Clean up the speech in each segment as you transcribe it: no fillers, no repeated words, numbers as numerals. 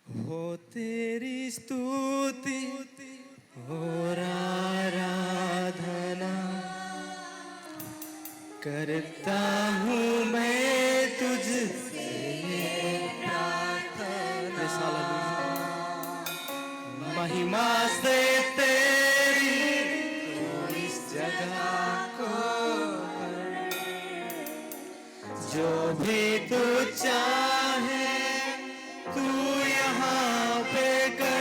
हो तेरी स्तुति और आराधना करता हूँ मैं तुझसे प्रार्थना। महिमा से तेरी तो इस जगह को जो भी तू चाहे तू यहाँ पे कर।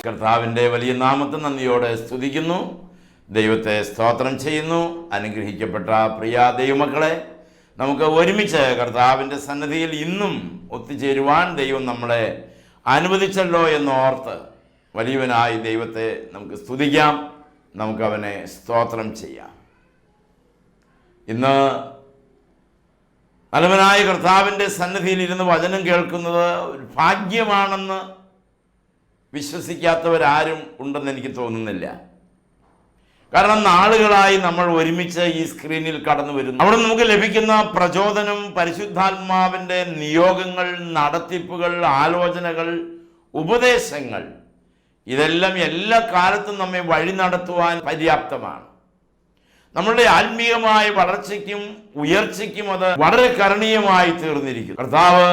കർത്താവിൻ്റെ വലിയ നാമത്തെ നന്ദിയോടെ സ്തുതിക്കുന്നു, ദൈവത്തെ സ്തോത്രം ചെയ്യുന്നു. അനുഗ്രഹിക്കപ്പെട്ട പ്രിയ ദൈവമക്കളെ, നമുക്ക് ഒരുമിച്ച് കർത്താവിൻ്റെ സന്നിധിയിൽ ഇന്നും ഒത്തുചേരുവാൻ ദൈവം നമ്മളെ അനുവദിച്ചല്ലോ എന്നോർത്ത് വലിയവനായി ദൈവത്തെ നമുക്ക് സ്തുതിക്കാം, നമുക്കവനെ സ്തോത്രം ചെയ്യാം. ഇന്ന് നല്ലവനായ കർത്താവിൻ്റെ സന്നിധിയിൽ ഇരുന്ന് വചനം കേൾക്കുന്നത് ഒരു ഭാഗ്യമാണെന്ന് വിശ്വസിക്കാത്തവരാരും ഉണ്ടെന്ന് എനിക്ക് തോന്നുന്നില്ല. കാരണം നാളുകളായി നമ്മൾ ഒരുമിച്ച് ഈ സ്ക്രീനിൽ കടന്നു വരുന്നു. അവിടെ നമുക്ക് ലഭിക്കുന്ന പ്രചോദനം, പരിശുദ്ധാത്മാവിൻ്റെ നിയോഗങ്ങൾ, നടത്തിപ്പുകൾ, ആലോചനകൾ, ഉപദേശങ്ങൾ, ഇതെല്ലാം എല്ലാ കാലത്തും നമ്മെ വഴി നടത്തുവാൻ പര്യാപ്തമാണ്. നമ്മളുടെ ആത്മീയമായ വളർച്ചയ്ക്കും ഉയർച്ചയ്ക്കും അത് വളരെ കരണീയമായി തീർന്നിരിക്കുന്നു. കർത്താവ്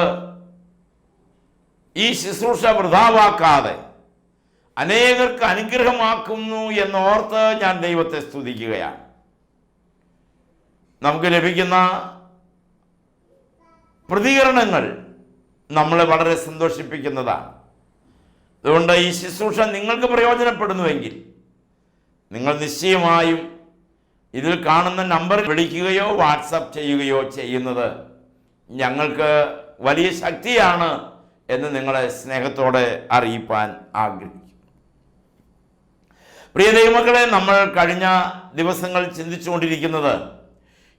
ഈ ശുശ്രൂഷ വൃഥാവാക്കാതെ അനേകർക്ക് അനുഗ്രഹമാക്കുന്നു എന്നോർത്ത് ഞാൻ ദൈവത്തെ സ്തുതിക്കുകയാണ്. നമുക്ക് ലഭിക്കുന്ന പ്രതികരണങ്ങൾ നമ്മളെ വളരെ സന്തോഷിപ്പിക്കുന്നതാണ്. അതുകൊണ്ട് ഈ ശുശ്രൂഷ നിങ്ങൾക്ക് പ്രയോജനപ്പെടുന്നുവെങ്കിൽ നിങ്ങൾ നിശ്ചയമായും ഇതിൽ കാണുന്ന നമ്പർ വിളിക്കുകയോ വാട്സപ്പ് ചെയ്യുകയോ ചെയ്യുന്നത് ഞങ്ങൾക്ക് വലിയ ശക്തിയാണ് എന്ന് നിങ്ങളെ സ്നേഹത്തോടെ അറിയിപ്പാൻ ആഗ്രഹിക്കുന്നു. പ്രിയ ദൈവമക്കളെ, നമ്മൾ കഴിഞ്ഞ ദിവസങ്ങൾ ചിന്തിച്ചുകൊണ്ടിരിക്കുന്നത്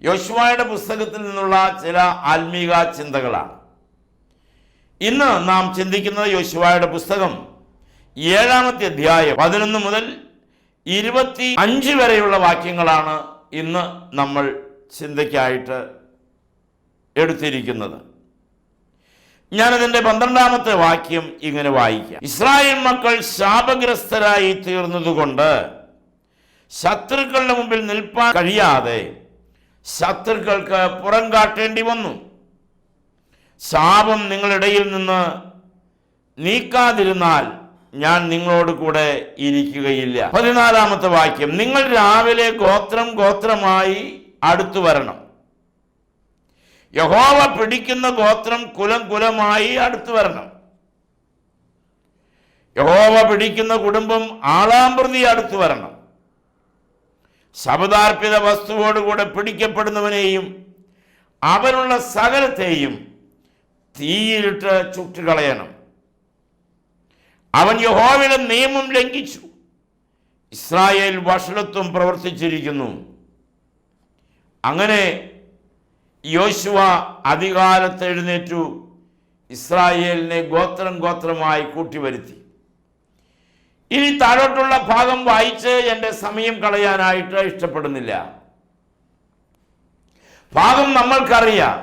യോശുവയുടെ പുസ്തകത്തിൽ നിന്നുള്ള ചില ആത്മീക ചിന്തകളാണ്. ഇന്ന് നാം ചിന്തിക്കുന്നത് യോശുവയുടെ പുസ്തകം 7-ാമത്തെ അധ്യായം 11 മുതൽ 25 വരെയുള്ള വാക്യങ്ങളാണ് ഇന്ന് നമ്മൾ ചിന്തയ്ക്കായിട്ട് എടുത്തിരിക്കുന്നത്. ഞാനതിൻ്റെ 12-ാമത്തെ വാക്യം ഇങ്ങനെ വായിക്കാം. ഇസ്രായേൽ മക്കൾ ശാപഗ്രസ്തരായി തീർന്നതുകൊണ്ട് ശത്രുക്കളുടെ മുമ്പിൽ നിൽപ്പാൻ കഴിയാതെ ശത്രുക്കൾക്ക് പുറം കാട്ടേണ്ടി വന്നു. ശാപം നിങ്ങളിടയിൽ നിന്ന് നീക്കാതിരുന്നാൽ ഞാൻ നിങ്ങളോട് കൂടെ ഇരിക്കുകയില്ല. 14-ാമത്തെ വാക്യം, നിങ്ങൾ രാവിലെ ഗോത്രം ഗോത്രമായി അടുത്തു വരണം. യഹോവ പിടിക്കുന്ന ഗോത്രം കുലം കുലമായി അടുത്തു വരണം. യഹോവ പിടിക്കുന്ന കുടുംബം ആളാമ്പ്രതി അടുത്തു വരണം. ശപഥാർപ്പിത വസ്തുവോടുകൂടെ പിടിക്കപ്പെടുന്നവനെയും അവനുള്ള സകലത്തെയും തീയിലിട്ട് ചുട്ടുകളയണം. അവൻ യഹോവയുടെ നിയമം ലംഘിച്ചു, ഇസ്രായേൽ വഷളത്വം പ്രവർത്തിച്ചിരിക്കുന്നു. അങ്ങനെ യോശുവ അധികാലത്ത് എഴുന്നേറ്റു ഇസ്രായേലിനെ ഗോത്രം ഗോത്രമായി കൂട്ടിവരുത്തി. ഇനി താഴോട്ടുള്ള ഭാഗം വായിച്ച് എൻ്റെ സമയം കളയാനായിട്ട് ഇഷ്ടപ്പെടുന്നില്ല. ഭാഗം നമ്മൾക്കറിയാം.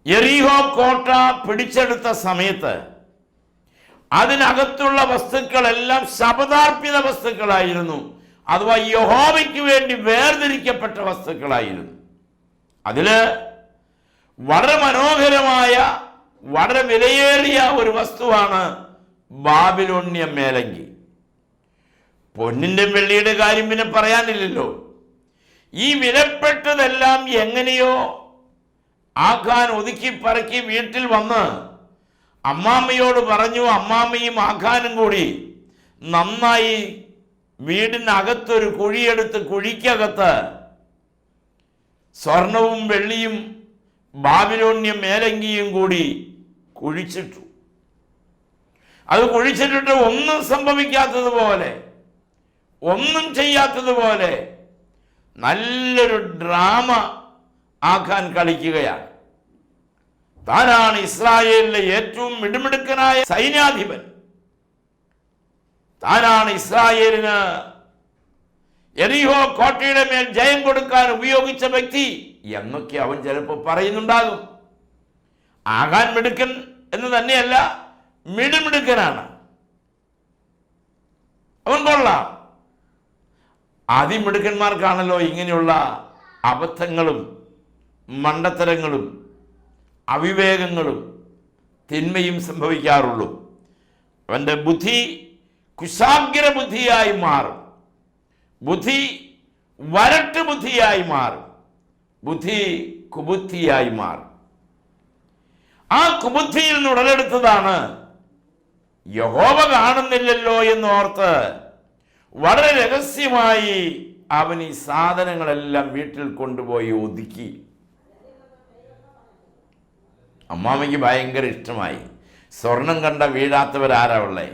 യെരിഹോ കോട്ട പിടിച്ചെടുത്ത സമയത്ത് അതിനകത്തുള്ള വസ്തുക്കളെല്ലാം ശപഥാർപ്പിത വസ്തുക്കളായിരുന്നു, അഥവാ യഹോവയ്ക്ക് വേണ്ടി വേർതിരിക്കപ്പെട്ട വസ്തുക്കളായിരുന്നു. അതില് വളരെ മനോഹരമായ, വളരെ വിലയേറിയ ഒരു വസ്തുവാണ് ബാബിലോണ്യ മേലങ്കി. പൊന്നിൻ്റെ വെള്ളിയുടെ കാര്യം പിന്നെ പറയാനില്ലല്ലോ. ഈ വിലപ്പെട്ടതെല്ലാം എങ്ങനെയോ ആഖാൻ ഒതുക്കി പറക്കി വീട്ടിൽ വന്ന് അമ്മാമ്മയോട് പറഞ്ഞു. അമ്മാമ്മയും ആഖാനും കൂടി നന്നായി വീടിനകത്തൊരു കുഴിയെടുത്ത് കുഴിക്കകത്ത് സ്വർണവും വെള്ളിയും ബാബിലോണ്യ മേലങ്കിയും കൂടി കുഴിച്ചിട്ടു. അത് കുഴിച്ചിട്ടിട്ട് ഒന്നും സംഭവിക്കാത്തതുപോലെ, ഒന്നും ചെയ്യാത്തതുപോലെ നല്ലൊരു ഡ്രാമ ആക്കാൻ കളിക്കുകയാണ്. താനാണ് ഇസ്രായേലിലെ ഏറ്റവും മിടുമിടുക്കനായ സൈന്യാധിപൻ, താനാണ് ഇസ്രായേലിന് യെരിഹോ കോട്ടയുടെ മേൽ ജയം കൊടുക്കാൻ ഉപയോഗിച്ച വ്യക്തി എന്നൊക്കെ അവൻ ചിലപ്പോൾ പറയുന്നുണ്ടാകും. ആകാൻ മിടുക്കൻ എന്ന് തന്നെയല്ല, മിടുമിടുക്കനാണ് അവൻ. കൊള്ളാം. അതിമിടുക്കന്മാർക്കാണല്ലോ ഇങ്ങനെയുള്ള അബദ്ധങ്ങളും മണ്ടത്തരങ്ങളും അവിവേകങ്ങളും തിന്മയും സംഭവിക്കാറുള്ളൂ. അവൻ്റെ ബുദ്ധി കുശാഗ്ര ബുദ്ധിയായി മാറും, ബുദ്ധി വരട്ട് ബുദ്ധിയായി മാറും, ബുദ്ധി കുബുദ്ധിയായി മാറും. ആ കുബുദ്ധിയിൽ നിന്ന് ഉടലെടുത്തതാണ് യഹോവ കാണുന്നില്ലല്ലോ എന്നോർത്ത് വളരെ രഹസ്യമായി അവൻ ഈ സാധനങ്ങളെല്ലാം വീട്ടിൽ കൊണ്ടുപോയി ഒതുക്കി. അമ്മാമ്മയ്ക്ക് ഭയങ്കര ഇഷ്ടമായി. സ്വർണം കണ്ട വീഴാത്തവരാരാ ഉള്ളേ?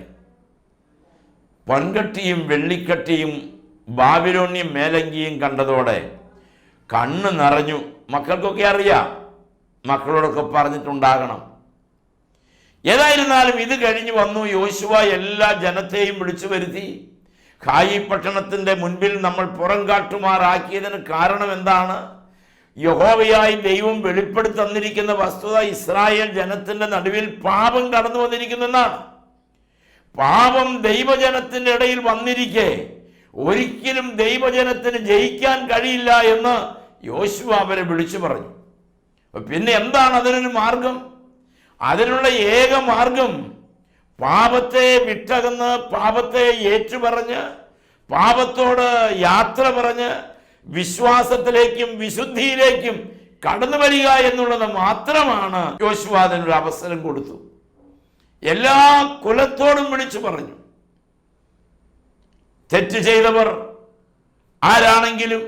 പൊൻകട്ടിയും വെള്ളിക്കട്ടിയും ബാബിലോണ്യം മേലങ്കിയും കണ്ടതോടെ കണ്ണ് നിറഞ്ഞു. മക്കൾക്കൊക്കെ അറിയാം, മക്കളോടൊക്കെ പറഞ്ഞിട്ടുണ്ടാകണം. ഏതായിരുന്നാലും ഇത് കഴിഞ്ഞ് വന്നു. യോശുവ എല്ലാ ജനത്തെയും വിളിച്ചു വരുത്തി. ഹായി പട്ടണത്തിൻ്റെ മുൻപിൽ നമ്മൾ പുറം കാട്ടുമാറാക്കിയതിന് കാരണം എന്താണ്? യഹോവയായി ദൈവം വെളിപ്പെടുത്തി തന്നിരിക്കുന്ന വസ്തുത ഇസ്രായേൽ ജനത്തിൻ്റെ നടുവിൽ പാപം കടന്നു വന്നിരിക്കുന്നെന്നാണ്. പാപം ദൈവജനത്തിൻ്റെ ഇടയിൽ വന്നിരിക്കെ ഒരിക്കലും ദൈവജനത്തിന് ജയിക്കാൻ കഴിയില്ല എന്ന് യോശുവ അവരെ വിളിച്ചു പറഞ്ഞു. പിന്നെ എന്താണ് അതിനൊരു മാർഗം? അതിനുള്ള ഏക മാർഗം പാപത്തെ വിട്ടകന്ന്, പാപത്തെ ഏറ്റുപറഞ്ഞ്, പാപത്തോട് യാത്ര പറഞ്ഞ് വിശ്വാസത്തിലേക്കും വിശുദ്ധിയിലേക്കും കടന്നു വരിക എന്നുള്ളത് മാത്രമാണ്. യോശുവ അതിനൊരു അവസരം കൊടുത്തു. എല്ലാ കുലത്തോടും വിളിച്ചു പറഞ്ഞു. തെറ്റ് ചെയ്തവർ ആരാണെങ്കിലും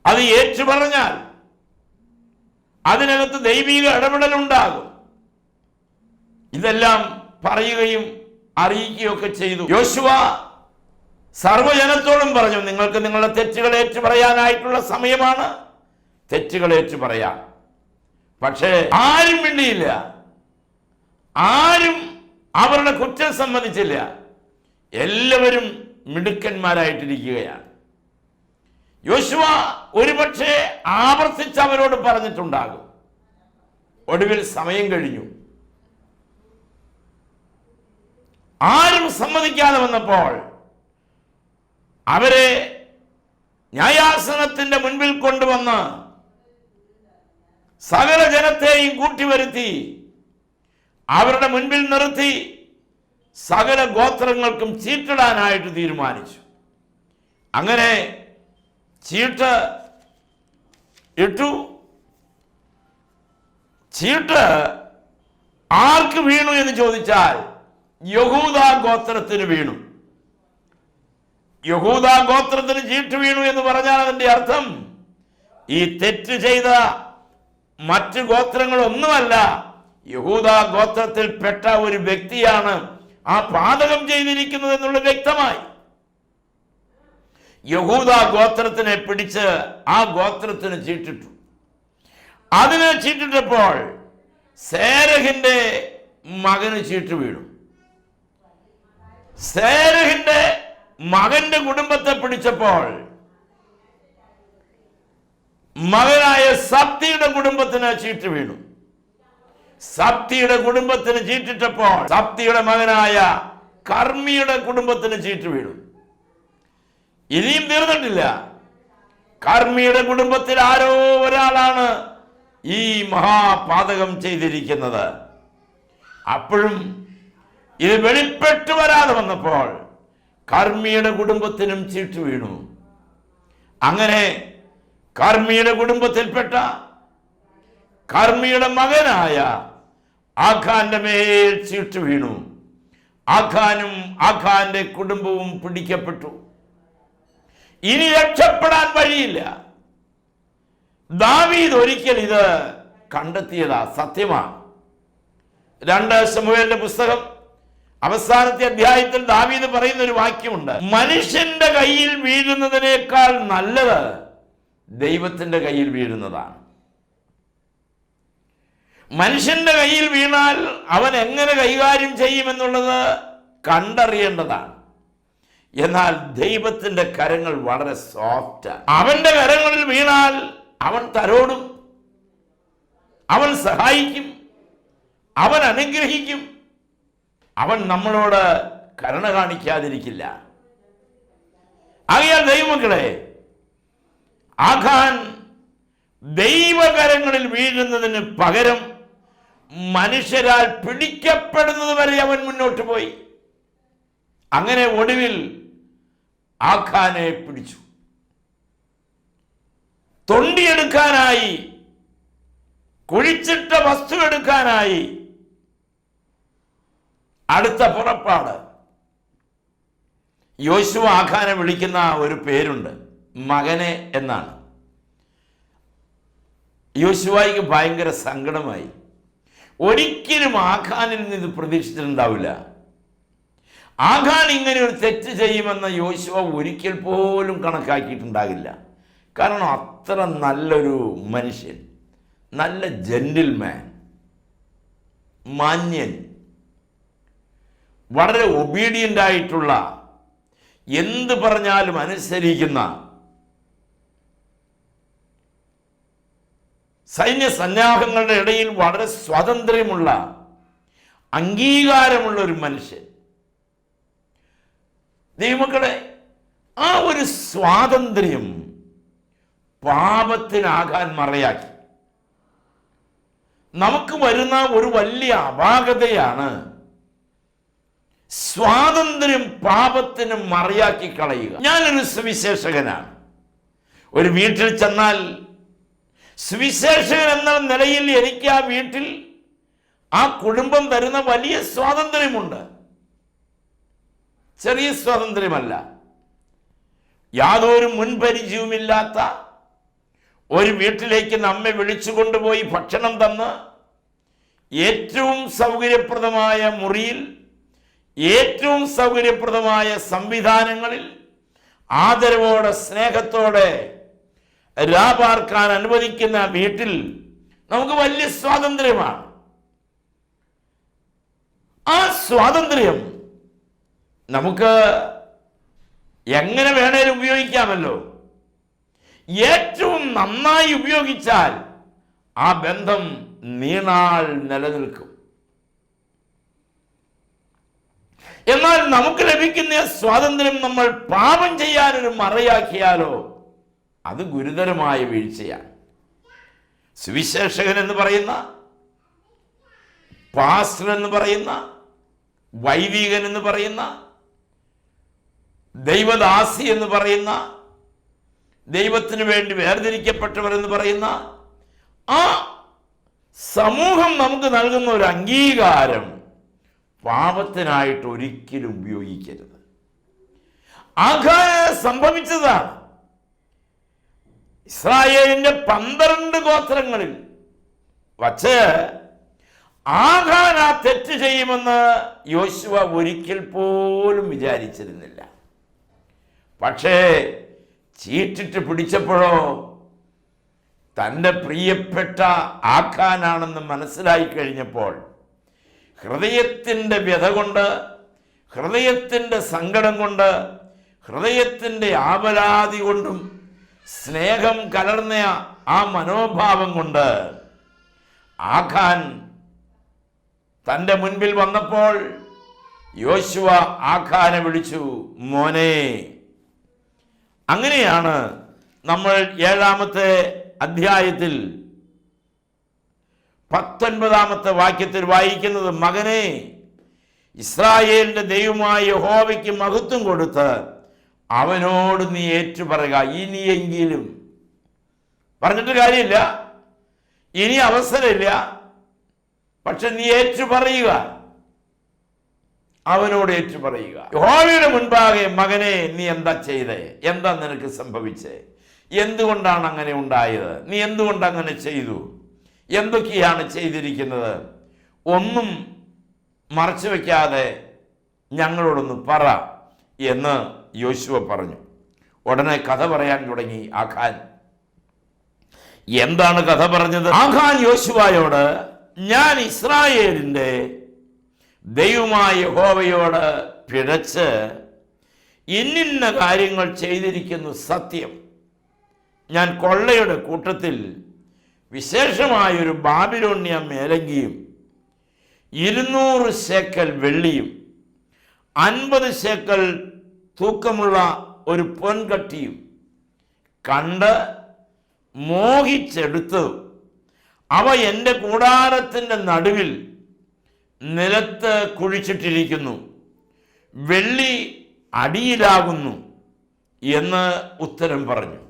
അത് ഏറ്റുപറഞ്ഞാൽ അതിനകത്ത് ദൈവിക ഇടപെടലുണ്ടാകും. ഇതെല്ലാം പറയുകയും അറിയിക്കുകയൊക്കെ ചെയ്തു. യോശുവ സർവ്വജനത്തോടും പറഞ്ഞു, നിങ്ങൾക്ക് നിങ്ങളുടെ തെറ്റുകൾ ഏറ്റുപറയാനായിട്ടുള്ള സമയമാണ്, തെറ്റുകൾ ഏറ്റുപറയാം. പക്ഷേ ആരും മിണ്ടിയില്ല, ആരും അവരുടെ കുറ്റം സമ്മതിച്ചില്ല. എല്ലാവരും മിടുക്കന്മാരായിട്ടിരിക്കുകയാണ്. യോശുവ ഒരുപക്ഷെ ആവർത്തിച്ച് അവരോട് പറഞ്ഞിട്ടുണ്ടാകും. ഒടുവിൽ സമയം കഴിഞ്ഞു. ആരും സമ്മതിക്കാതെ വന്നപ്പോൾ അവരെ ന്യായാസനത്തിന്റെ മുൻപിൽ കൊണ്ടുവന്ന് സകല ജനത്തെയും കൂട്ടിവരുത്തി അവരുടെ മുൻപിൽ നിർത്തി സകല ഗോത്രങ്ങൾക്കും ചീട്ടിടാനായിട്ട് തീരുമാനിച്ചു. അങ്ങനെ ചീട്ട് ഇട്ടു. ചീട്ട് ആർക്ക് വീണു എന്ന് ചോദിച്ചാൽ യഹൂദ ഗോത്രത്തിന് വീണു. യഹൂദ ഗോത്രത്തിന് ചീട്ട് വീണു എന്ന് പറഞ്ഞാൽ അതിന്റെ അർത്ഥം ഈ തെറ്റ് ചെയ്ത മറ്റു ഗോത്രങ്ങളൊന്നുമല്ല, യഹൂദ ഗോത്രത്തിൽപ്പെട്ട ഒരു വ്യക്തിയാണ് ആ പാതകം ചെയ്തിരിക്കുന്നത് എന്നുള്ളത് വ്യക്തമായി. യഹൂദ ഗോത്രത്തിനെ പിടിച്ച് ആ ഗോത്രത്തിന് ചീട്ടിട്ടു. അതിനെ ചീട്ടിട്ടപ്പോൾ സേരഹിന്റെ മകന് ചീട്ട് വീണു. സേരഹിന്റെ മകന്റെ കുടുംബത്തെ പിടിച്ചപ്പോൾ മകനായ സപ്തിയുടെ കുടുംബത്തിന് ചീട്ട് വീണു. സപ്തിയുടെ കുടുംബത്തിന് ചീട്ടിട്ടപ്പോൾ സപ്തിയുടെ മകനായ കർമ്മിയുടെ കുടുംബത്തിന് ചീട്ട് വീണു. ഇനിയും തീർന്നിട്ടില്ല. കർമ്മിയുടെ കുടുംബത്തിൽ ആരോ ഒരാളാണ് ഈ മഹാപാതകം ചെയ്തിരിക്കുന്നത്. അപ്പോഴും ഇത് വെളിപ്പെട്ടു വരാതെ വന്നപ്പോൾ കർമ്മിയുടെ കുടുംബത്തിനും ചീട്ട് വീണു. അങ്ങനെ കർമ്മിയുടെ കുടുംബത്തിൽപ്പെട്ട കർമ്മിയുടെ മകനായ ആഖാന്റെ മേൽ ചീട്ട് വീണു. ആഖാനും ആഖാന്റെ കുടുംബവും പിടിക്കപ്പെട്ടു. ഇനി രക്ഷപ്പെടാൻ വഴിയില്ല. ദാവീദ് ഒരിക്കൽ ഇത് കണ്ടെത്തിയതാ, സത്യമാണ്. 2 ശമൂവേലിന്റെ പുസ്തകം അവസാനത്തെ അധ്യായത്തിൽ ദാവീദ് പറയുന്ന ഒരു വാക്യമുണ്ട്: മനുഷ്യന്റെ കയ്യിൽ വീഴുന്നതിനേക്കാൾ നല്ലത് ദൈവത്തിന്റെ കയ്യിൽ വീഴുന്നതാണ്. മനുഷ്യന്റെ കയ്യിൽ വീണാൽ അവൻ എങ്ങനെ കൈകാര്യം ചെയ്യുമെന്നുള്ളത് കണ്ടറിയേണ്ടതാണ്. എന്നാൽ ദൈവത്തിന്റെ കരങ്ങൾ വളരെ സോഫ്റ്റാണ്. അവന്റെ കരങ്ങളിൽ വീണാൽ അവൻ തലോടും, അവൻ സഹായിക്കും, അവൻ അനുഗ്രഹിക്കും, അവൻ നമ്മളോട് കരുണ കാണിക്കാതിരിക്കില്ല. ആകയാൽ ദൈവമക്കളെ, ആഖാൻ ദൈവകരങ്ങളിൽ വീഴുന്നതിന് പകരം മനുഷ്യരാൽ പിടിക്കപ്പെടുന്നത് വരെ അവൻ മുന്നോട്ട് പോയി. അങ്ങനെ ഒടുവിൽ ആഖാനെ പിടിച്ചു. തൊണ്ടിയെടുക്കാനായി, കുഴിച്ചിട്ട വസ്തു എടുക്കാനായി അടുത്ത പുറപ്പാട്. യോശുവ ആഖാനെ വിളിക്കുന്ന ഒരു പേരുണ്ട്, മകനെ എന്നാണ്. യോശുവയ്ക്ക് ഭയങ്കര സങ്കടമായി. ഒരിക്കലും ആഖാനിൽ നിന്ന് ഇത് പ്രതീക്ഷിച്ചിട്ടുണ്ടാവില്ല. ആഖാൻ ഇങ്ങനെ ഒരു തെറ്റ് ചെയ്യുമെന്ന് യോശുവ ഒരിക്കൽ പോലും കണക്കാക്കിയിട്ടുണ്ടാകില്ല. കാരണം അത്ര നല്ലൊരു മനുഷ്യൻ, നല്ല ജെന്റിൽമാൻ, മാന്യൻ, വളരെ ഒബീഡിയൻ്റ് ആയിട്ടുള്ള, എന്ത് പറഞ്ഞാലും അനുസരിക്കുന്ന, സൈന്യ സന്നാഹങ്ങളുടെ ഇടയിൽ വളരെ സ്വാതന്ത്ര്യമുള്ള, അംഗീകാരമുള്ള ഒരു മനുഷ്യൻ. ദൈവമക്കളെ, ആ ഒരു സ്വാതന്ത്ര്യം പാപത്തിനാകാൻ മറയാക്കി. നമുക്ക് വരുന്ന ഒരു വലിയ അപാകതയാണ് സ്വാതന്ത്ര്യം പാപത്തിന് മറയാക്കി കളയുക. ഞാനൊരു സുവിശേഷകനാണ്. ഒരു വീട്ടിൽ ചെന്നാൽ സുവിശേഷകൻ എന്ന നിലയിൽ എനിക്ക് ആ വീട്ടിൽ, ആ കുടുംബം തരുന്ന വലിയ സ്വാതന്ത്ര്യമുണ്ട്. ചെറിയ സ്വാതന്ത്ര്യമല്ല. യാതൊരു മുൻപരിചയവുമില്ലാത്ത ഒരു വീട്ടിലേക്ക് നമ്മെ വിളിച്ചു കൊണ്ടുപോയി ഭക്ഷണം തന്ന് ഏറ്റവും സൗകര്യപ്രദമായ മുറിയിൽ, ഏറ്റവും സൗകര്യപ്രദമായ സംവിധാനങ്ങളിൽ ആദരവോടെ സ്നേഹത്തോടെ രാപാർക്കാൻ അനുവദിക്കുന്ന വീട്ടിൽ നമുക്ക് വലിയ സ്വാതന്ത്ര്യമാണ്. ആ സ്വാതന്ത്ര്യം നമുക്ക് എങ്ങനെ വേണേലും ഉപയോഗിക്കാമല്ലോ. ഏറ്റവും നന്നായി ഉപയോഗിച്ചാൽ ആ ബന്ധം നീണാൾ നിലനിൽക്കും. എന്നാൽ നമുക്ക് ലഭിക്കുന്ന സ്വാതന്ത്ര്യം നമ്മൾ പാപം ചെയ്യാനൊരു മറയാക്കിയാലോ അത് ഗുരുതരമായ വീഴ്ചയാണ്. സുവിശേഷകൻ എന്ന് പറയുന്ന, പാസ്റ്റർ എന്ന് പറയുന്ന, വൈദികൻ എന്ന് പറയുന്ന, ദൈവദാസി എന്ന് പറയുന്ന, ദൈവത്തിന് വേണ്ടി വേർതിരിക്കപ്പെട്ടവർ എന്ന് പറയുന്ന ആ സമൂഹം നമുക്ക് നൽകുന്ന ഒരു അംഗീകാരം പാപത്തിനായിട്ട് ഒരിക്കലും ഉപയോഗിക്കരുത്. ആഖാന് സംഭവിച്ചതാണ്. ഇസ്രായേലിന്റെ 12 ഗോത്രങ്ങളിൽ വച്ച് ആഖാൻ ആ തെറ്റ് ചെയ്യുമെന്ന് യോശുവ ഒരിക്കൽ പോലും വിചാരിച്ചിരുന്നില്ല. പക്ഷേ ചീട്ടിട്ട് പിടിച്ചപ്പോഴോ തൻ്റെ പ്രിയപ്പെട്ട ആഖാനാണെന്ന് മനസ്സിലായി കഴിഞ്ഞപ്പോൾ ഹൃദയത്തിൻ്റെ വ്യഥ കൊണ്ട്, ഹൃദയത്തിൻ്റെ സങ്കടം കൊണ്ട്, ഹൃദയത്തിൻ്റെ ആപലാതി കൊണ്ടും സ്നേഹം കലർന്ന ആ മനോഭാവം കൊണ്ട് ആഖാൻ തൻ്റെ മുൻപിൽ വന്നപ്പോൾ യോശുവ ആഖാനെ വിളിച്ചു, മോനെ. അങ്ങനെയാണ് നമ്മൾ 7-ാമത്തെ അധ്യായത്തിൽ 19-ാമത്തെ വാക്യത്തിൽ വായിക്കുന്നത്, മകനെ, ഇസ്രായേലിന്റെ ദൈവമായ യഹോവയ്ക്ക് മഹത്വം കൊടുത്ത് അവനോട് നീ ഏറ്റുപറയുക. ഇനിയെങ്കിലും, പറഞ്ഞിട്ട് കാര്യമില്ല, ഇനി അവസരമില്ല, പക്ഷെ നീ ഏറ്റുപറയുക, അവനോട് ഏറ്റുപറയുക. യഹോവയുടെ മുൻപാകെ, മകനെ, നീ എന്താ ചെയ്തേ? എന്താ നിനക്ക് സംഭവിച്ചേ? എന്തുകൊണ്ടാണ് അങ്ങനെ ഉണ്ടായത്? നീ എന്തുകൊണ്ട് അങ്ങനെ ചെയ്തു? എന്തൊക്കെയാണ് ചെയ്തിരിക്കുന്നത്? ഒന്നും മറച്ചു വയ്ക്കാതെ ഞങ്ങളോടൊന്ന് പറ എന്ന് യോശുവ പറഞ്ഞു. ഉടനെ കഥ പറയാൻ തുടങ്ങി ആഖാൻ. എന്താണ് കഥ പറഞ്ഞത്? ആഖാൻ യോശുവയോട്, ഞാൻ ഇസ്രായേലിൻ്റെ ദൈവമായ യഹോവയോട് പിഴച്ച് ഇന്നിന്ന കാര്യങ്ങൾ ചെയ്തിരിക്കുന്നു സത്യം. ഞാൻ കൊള്ളയുടെ കൂട്ടത്തിൽ വിശേഷമായൊരു ബാബിലോണ്യ മേലങ്കിയും 200 ശേക്കൽ വെള്ളിയും 50 ശേക്കൽ തൂക്കമുള്ള ഒരു പൊൻകട്ടിയും കണ്ട് മോഹിച്ചെടുത്ത് അവ എൻ്റെ കൂടാരത്തിൻ്റെ നടുവിൽ നിലത്ത് കുഴിച്ചിട്ടിരിക്കുന്നു. വെള്ളി അടിയിലാകുന്നു എന്ന് ഉത്തരം പറഞ്ഞു.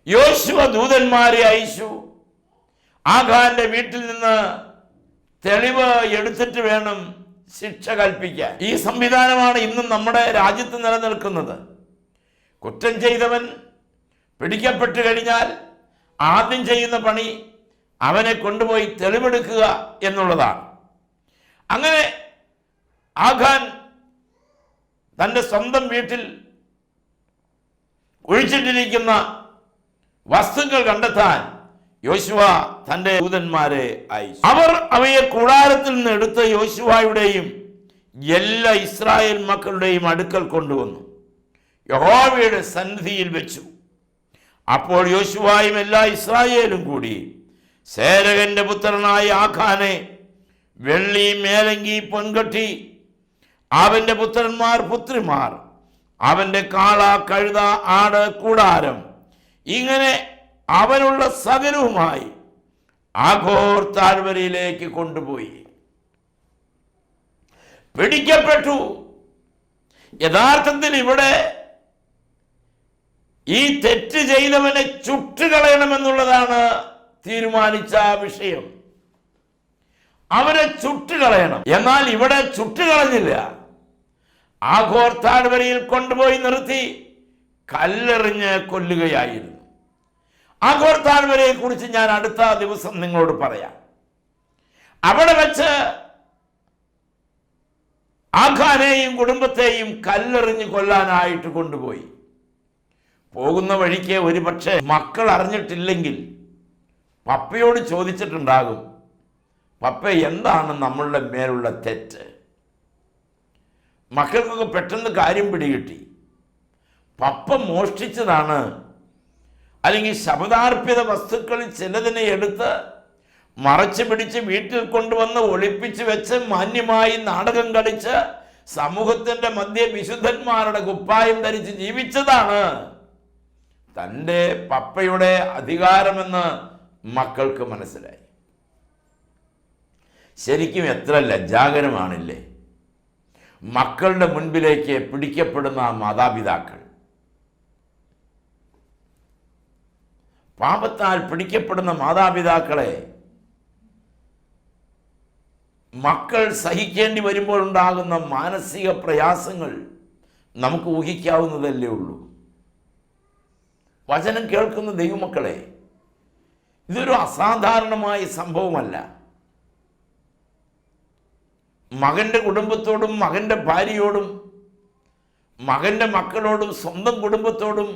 യോശുവ ദൂതന്മാരെ അയച്ചു. ആഖാന്റെ വീട്ടിൽ നിന്ന് തെളിവ് എടുത്തിട്ട് വേണം ശിക്ഷ കൽപ്പിക്കാൻ. ഈ സംവിധാനമാണ് ഇന്നും നമ്മുടെ രാജ്യത്ത് നിലനിൽക്കുന്നത്. കുറ്റം ചെയ്തവൻ പിടിക്കപ്പെട്ട് കഴിഞ്ഞാൽ ആദ്യം ചെയ്യുന്ന പണി അവനെ കൊണ്ടുപോയി തെളിവെടുക്കുക എന്നുള്ളതാണ്. അങ്ങനെ ആഖാൻ തൻ്റെ സ്വന്തം വീട്ടിൽ ഒഴിച്ചിട്ടിരിക്കുന്ന വസ്തുക്കൾ കണ്ടെത്താൻ യോശുവ തൻ്റെ ദൂതന്മാരെ അയച്ചു. അവർ അവയെ കൂടാരത്തിൽ നിന്ന് എടുത്ത് യോശുവയുടെയും എല്ലാ ഇസ്രായേൽ മക്കളുടെയും അടുക്കൽ കൊണ്ടുവന്നു യഹോവയുടെ സന്നിധിയിൽ വെച്ചു. അപ്പോൾ യോശുവയും എല്ലാ ഇസ്രായേലും കൂടി സേരകന്റെ പുത്രനായ ആഖാനെ വെള്ളി, മേലങ്കി, പൊൻകട്ടി, അവന്റെ പുത്രന്മാർ, പുത്രിമാർ, അവന്റെ കാള, കഴുത, ആട്, കൂടാരം, ഇങ്ങനെ അവനുള്ള സകലവുമായി ആഘോർ താഴ്വരയിലേക്ക് കൊണ്ടുപോയി. പിടിക്കപ്പെട്ടു. യഥാർത്ഥത്തിൽ ഇവിടെ ഈ തെറ്റ് ചെയ്തവനെ ചുട്ടുകളയണമെന്നുള്ളതാണ് തീരുമാനിച്ച വിഷയം. അവരെ ചുട്ടുകളയണം. എന്നാൽ ഇവിടെ ചുട്ടുകളഞ്ഞില്ല. ആഘോർ താഴ്വരയിൽ കൊണ്ടുപോയി നിർത്തി കല്ലെറിഞ്ഞ് കൊല്ലുകയായിരുന്നു. ആഘോർ താഴ്വരയെ കുറിച്ച് ഞാൻ അടുത്ത ദിവസം നിങ്ങളോട് പറയാം. അവിടെ വെച്ച് ആഖാനെയും കുടുംബത്തെയും കല്ലെറിഞ്ഞ് കൊല്ലാനായിട്ട് കൊണ്ടുപോയി. പോകുന്ന വഴിക്ക് ഒരു പക്ഷേ മക്കൾ അറിഞ്ഞിട്ടില്ലെങ്കിൽ പപ്പയോട് ചോദിച്ചിട്ടുണ്ടാകും, പപ്പ എന്താണ് നമ്മളുടെ മേലുള്ള തെറ്റ്? മക്കൾക്കൊക്കെ പെട്ടെന്ന് കാര്യം പിടികിട്ടി. പപ്പ മോഷ്ടിച്ചതാണ്, അല്ലെങ്കിൽ ശബദാർപ്പിത വസ്തുക്കളിൽ ചിലതിനെ എടുത്ത് മറച്ചു പിടിച്ച് വീട്ടിൽ കൊണ്ടുവന്ന് ഒളിപ്പിച്ച് വെച്ച് മാന്യമായി നാടകം കളിച്ച് സമൂഹത്തിൻ്റെ മധ്യ വിശുദ്ധന്മാരുടെ കുപ്പായം ധരിച്ച് ജീവിച്ചതാണ് തൻ്റെ പപ്പയുടെ അധികാരമെന്ന് മക്കൾക്ക് മനസ്സിലായി. ശരിക്കും എത്ര ലജ്ജാകരമാണില്ലേ മക്കളുടെ മുൻപിലേക്ക് പിടിക്കപ്പെടുന്ന മാതാപിതാക്കൾ. പാപത്താൽ പിടിക്കപ്പെടുന്ന മാതാപിതാക്കളെ മക്കൾ സഹിക്കേണ്ടി വരുമ്പോൾ ഉണ്ടാകുന്ന മാനസിക പ്രയാസങ്ങൾ നമുക്ക് ഊഹിക്കാവുന്നതല്ലേ ഉള്ളൂ. വചനം കേൾക്കുന്ന ദൈവമക്കളെ, ഇതൊരു അസാധാരണമായ സംഭവമല്ല. മകൻ്റെ കുടുംബത്തോടും മകൻ്റെ ഭാര്യയോടും മകൻ്റെ മക്കളോടും സ്വന്തം കുടുംബത്തോടും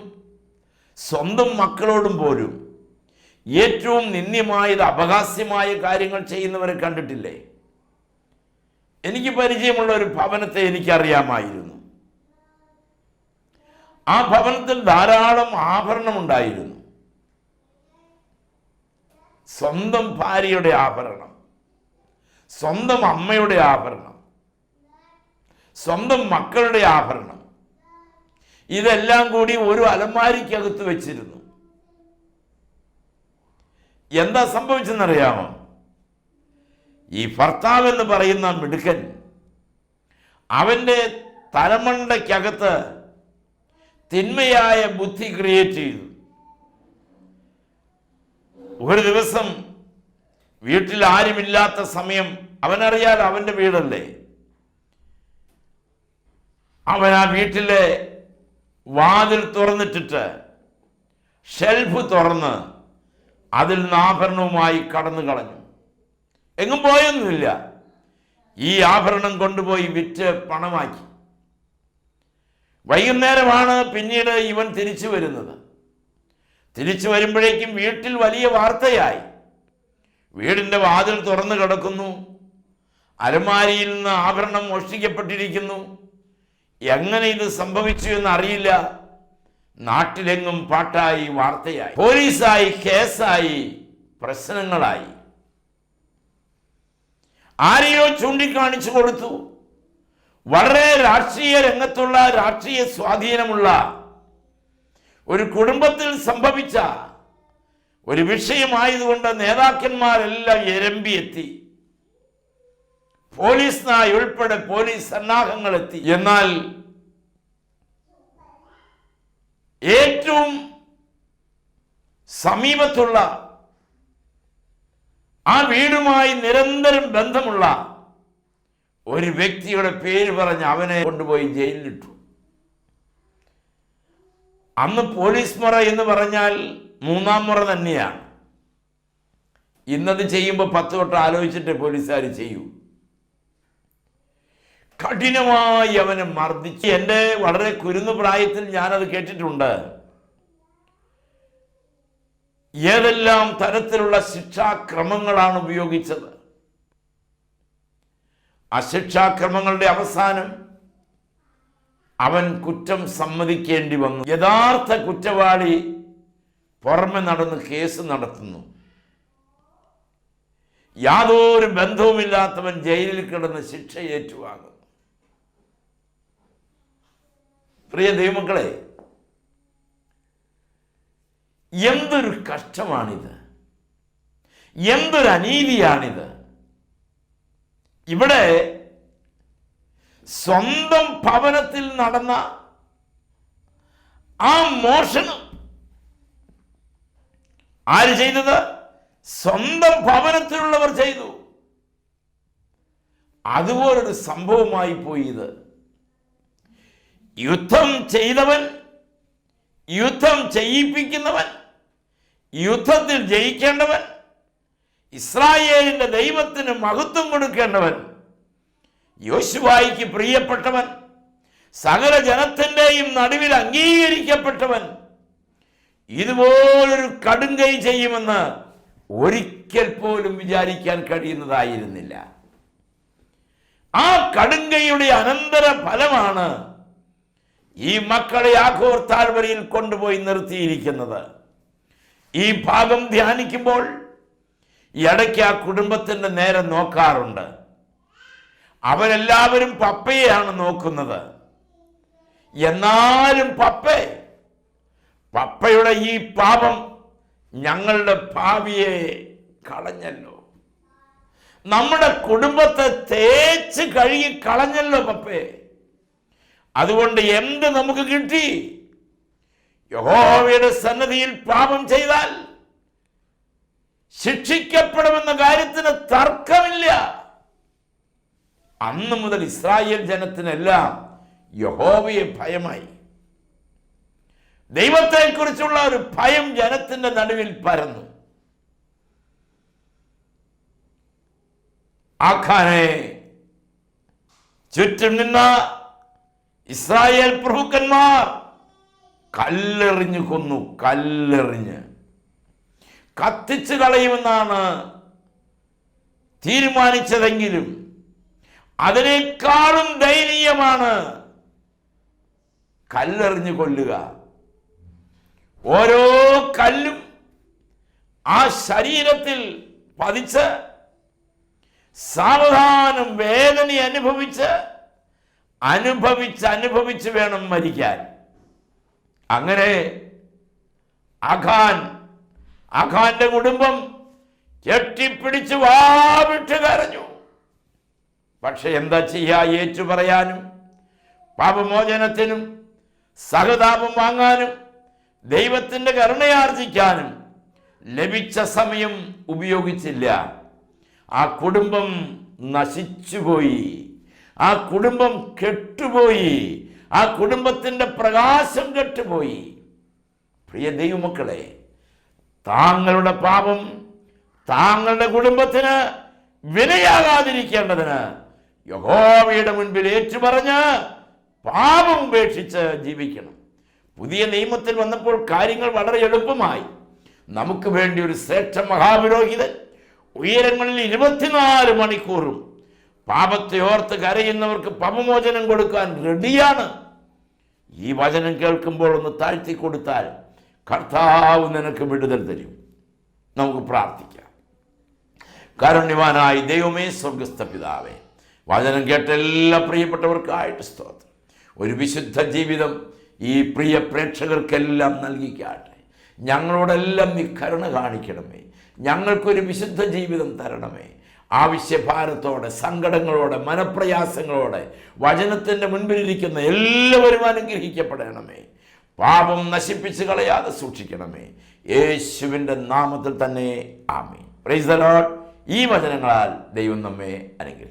സ്വന്തം മക്കളോടും പോലും ഏറ്റവും നിന്ദ്യമായത് അപഹാസ്യമായ കാര്യങ്ങൾ ചെയ്യുന്നവരെ കണ്ടിട്ടില്ലേ? എനിക്ക് പരിചയമുള്ള ഒരു ഭവനത്തെ എനിക്കറിയാമായിരുന്നു. ആ ഭവനത്തിൽ ധാരാളം ആഭരണമുണ്ടായിരുന്നു. സ്വന്തം ഭാര്യയുടെ ആഭരണം, സ്വന്തം അമ്മയുടെ ആഭരണം, സ്വന്തം മക്കളുടെ ആഭരണം, ഇതെല്ലാം കൂടി ഒരു അലമാരിക്കകത്ത് വെച്ചിരുന്നു. എന്താ സംഭവിച്ചെന്നറിയാമോ? ഈ ഭർത്താവ് എന്ന് പറയുന്ന മിടുക്കൻ അവൻ്റെ തലമണ്ടയ്ക്കകത്ത് തിന്മയായ ബുദ്ധി ക്രിയേറ്റ് ചെയ്തു. ഒരു ദിവസം വീട്ടിൽ ആരുമില്ലാത്ത സമയം, അവനറിയാലോ അവൻ്റെ വീടല്ലേ, അവൻ ആ വീട്ടിലെ വാതിൽ തുറന്നിട്ടിട്ട് ഷെൽഫ് തുറന്ന് അതിൽ നിന്ന് ആഭരണവുമായി കടന്നു കളഞ്ഞു. എങ്ങും പോയൊന്നുമില്ല. ഈ ആഭരണം കൊണ്ടുപോയി വിറ്റ് പണമാക്കി. വൈകുന്നേരമാണ് പിന്നീട് ഇവൻ തിരിച്ചു വരുന്നത്. തിരിച്ചു വരുമ്പോഴേക്കും വീട്ടിൽ വലിയ വാർത്തയായി. വീടിൻ്റെ വാതിൽ തുറന്നു കിടക്കുന്നു. അലമാരിയിൽ നിന്ന് ആഭരണം മോഷ്ടിക്കപ്പെട്ടിരിക്കുന്നു. എങ്ങനെ ഇത് സംഭവിച്ചു എന്ന് അറിയില്ല. നാട്ടിലെങ്ങും പാട്ടായി, വാർത്തയായി, പോലീസായി, കേസായി, പ്രശ്നങ്ങളായി. ആരെയോ ചൂണ്ടിക്കാണിച്ചു കൊടുത്തു. വളരെ രാഷ്ട്രീയ രംഗത്തുള്ള, രാഷ്ട്രീയ സ്വാധീനമുള്ള ഒരു കുടുംബത്തിൽ സംഭവിച്ച ഒരു വിഷയമായതുകൊണ്ട് നേതാക്കന്മാരെല്ലാം എരമ്പിയെത്തി. പോലീസ് നായ ഉൾപ്പെടെ പോലീസ് സന്നാഹങ്ങളെത്തി. എന്നാൽ ഏറ്റവും സമീപത്തുള്ള ആ വീടുമായി നിരന്തരം ബന്ധമുള്ള ഒരു വ്യക്തിയുടെ പേര് പറഞ്ഞ് അവനെ കൊണ്ടുപോയി ജയിലിലിട്ടു. അന്ന് പോലീസ് മുറ എന്ന് പറഞ്ഞാൽ 3-ാം മുറ തന്നെയാണ്. ഇന്നത് ചെയ്യുമ്പോൾ 10 വട്ടം ആലോചിച്ചിട്ട് പോലീസുകാർ ചെയ്യൂ. കഠിനമായി അവനെ മർദ്ദിച്ച്. എൻ്റെ വളരെ കുരുന്നു പ്രായത്തിൽ ഞാനത് കേട്ടിട്ടുണ്ട്. ഏതെല്ലാം തരത്തിലുള്ള ശിക്ഷാക്രമങ്ങളാണ് ഉപയോഗിച്ചത്. ആ ശിക്ഷാക്രമങ്ങളുടെ അവസാനം അവൻ കുറ്റം സമ്മതിക്കേണ്ടി വന്നു. യഥാർത്ഥ കുറ്റവാളി പുറമെ നടന്ന് കേസ് നടത്തുന്നു. യാതൊരു ബന്ധവുമില്ലാത്തവൻ ജയിലിൽ കിടന്ന് ശിക്ഷ ഏറ്റുവാങ്ങുന്നു. പ്രിയ ദൈവമക്കളെ, എന്തൊരു കഷ്ടമാണിത്! എന്തൊരു അനീതിയാണിത്! ഇവിടെ സ്വന്തം ഭവനത്തിൽ നടന്ന ആ മോഷണം ആര് ചെയ്തത്? സ്വന്തം ഭവനത്തിലുള്ളവർ ചെയ്തു. അതുപോലൊരു സംഭവമായി പോയി ഇത്. യുദ്ധം ചെയ്തവൻ, യുദ്ധം ചെയ്യിപ്പിക്കുന്നവൻ, യുദ്ധത്തിൽ ജയിക്കേണ്ടവൻ, ഇസ്രായേലിന്റെ ദൈവത്തിന് മഹത്വം കൊടുക്കേണ്ടവൻ, യോശുവായ്ക്ക് പ്രിയപ്പെട്ടവൻ, സകല ജനത്തിൻ്റെയും നടുവിൽ അംഗീകരിക്കപ്പെട്ടവൻ ഇതുപോലൊരു കടുങ്കൈ ചെയ്യുമെന്ന് ഒരിക്കൽ പോലും വിചാരിക്കാൻ കഴിയുന്നതായിരുന്നില്ല. ആ കടുങ്കൈയുടെ അനന്തര ഫലമാണ് ഈ മക്കളെ ആഘോർ താഴ്വരയിൽ കൊണ്ടുപോയി നിർത്തിയിരിക്കുന്നത്. ഈ ഭാഗം ധ്യാനിക്കുമ്പോൾ ഇടയ്ക്ക് ആ കുടുംബത്തിൻ്റെ നേരെ നോക്കാറുണ്ട്. അവരെല്ലാവരും പപ്പയെയാണ് നോക്കുന്നത്. എന്നാലും പപ്പയുടെ ഈ പാപം ഞങ്ങളുടെ ഭാവിയെ കളഞ്ഞല്ലോ, നമ്മുടെ കുടുംബത്തെ തേച്ച് കഴുകി കളഞ്ഞല്ലോ പപ്പേ. അതുകൊണ്ട് എന്ത് നമുക്ക് കിട്ടി? യഹോവയുടെ സന്നിധിയിൽ പാപം ചെയ്താൽ ശിക്ഷിക്കപ്പെടുമെന്ന കാര്യത്തിന് തർക്കമില്ല. അന്ന് മുതൽ ഇസ്രായേൽ ജനത്തിനെല്ലാം യഹോവയെ ഭയമായി. ദൈവത്തെക്കുറിച്ചുള്ള ഒരു ഭയം ജനത്തിന്റെ നടുവിൽ പരന്നു. ആഖാനെ ചുറ്റും നിന്ന ഇസ്രായേൽ പ്രഭുക്കന്മാർ കല്ലെറിഞ്ഞു കൊന്നു. കല്ലെറിഞ്ഞ് കത്തിച്ചു കളയുമെന്നാണ് തീരുമാനിച്ചതെങ്കിലും അതിനേക്കാളും ദയനീയമാണ് കല്ലെറിഞ്ഞു കൊല്ലുക. ഓരോ കല്ലും ആ ശരീരത്തിൽ പതിച്ച് സാവധാനം വേദന അനുഭവിച്ച് വേണം മരിക്കാൻ. അങ്ങനെ ആഖാന്റെ കുടുംബം കെട്ടിപ്പിടിച്ച് വാവിട്ട് കരഞ്ഞു. പക്ഷെ എന്താ ചെയ്യാ? ഏറ്റു പറയാനും പാപമോചനത്തിനും സഹതാപം വാങ്ങാനും ദൈവത്തിന്റെ കരുണയാർജിക്കാനും ലഭിച്ച സമയം ഉപയോഗിച്ചില്ല. ആ കുടുംബം നശിച്ചുപോയി. ആ കുടുംബം കെട്ടുപോയി. ആ കുടുംബത്തിന്റെ പ്രകാശം കെട്ടുപോയി. പ്രിയ ദൈവമക്കളെ, താങ്കളുടെ പാപം താങ്കളുടെ കുടുംബത്തിന് വിനയാകാതിരിക്കേണ്ടതിന് യഹോവയുടെ മുൻപിൽ ഏറ്റുപറഞ്ഞ് പാപം ഉപേക്ഷിച്ച് ജീവിക്കണം. പുതിയ നിയമത്തിൽ വന്നപ്പോൾ കാര്യങ്ങൾ വളരെ എളുപ്പമായി. നമുക്ക് വേണ്ടി ഒരു ശ്രേഷ്ഠ മഹാപുരോഹിതൻ ഉയരങ്ങളിൽ 24 മണിക്കൂറും പാപത്തെ ഓർത്ത് കരയുന്നവർക്ക് പാപമോചനം കൊടുക്കാൻ റെഡിയാണ്. ഈ വചനം കേൾക്കുമ്പോൾ ഒന്ന് താഴ്ത്തി കൊടുത്താൽ കർത്താവ് നിനക്ക് വിടുതൽ തരും. നമുക്ക് പ്രാർത്ഥിക്കാം. കാരുണ്യവാനായ ദൈവമേ, സ്വർഗസ്ഥ പിതാവേ, വചനം കേട്ട എല്ലാ പ്രിയപ്പെട്ടവർക്കായിട്ട് സ്തോത്രം. ഒരു വിശുദ്ധ ജീവിതം ഈ പ്രിയ പ്രേക്ഷകർക്കെല്ലാം നൽകിക്കാട്ടെ. ഞങ്ങളോടെല്ലാം നീ കരുണ കാണിക്കണമേ. ഞങ്ങൾക്കൊരു വിശുദ്ധ ജീവിതം തരണമേ. ആവശ്യഭാരത്തോടെ, സങ്കടങ്ങളോടെ, മനപ്രയാസങ്ങളോടെ വചനത്തിൻ്റെ മുൻപിലിരിക്കുന്ന എല്ലാവരും അനുഗ്രഹിക്കപ്പെടണമേ. പാപം നശിപ്പിച്ച് കളയാതെ സൂക്ഷിക്കണമേ. യേശുവിൻ്റെ നാമത്തിൽ തന്നെ ആമേൻ. Praise the Lord. ഈ വചനങ്ങളാൽ ദൈവം നമ്മെ അനുഗ്രഹിക്കും.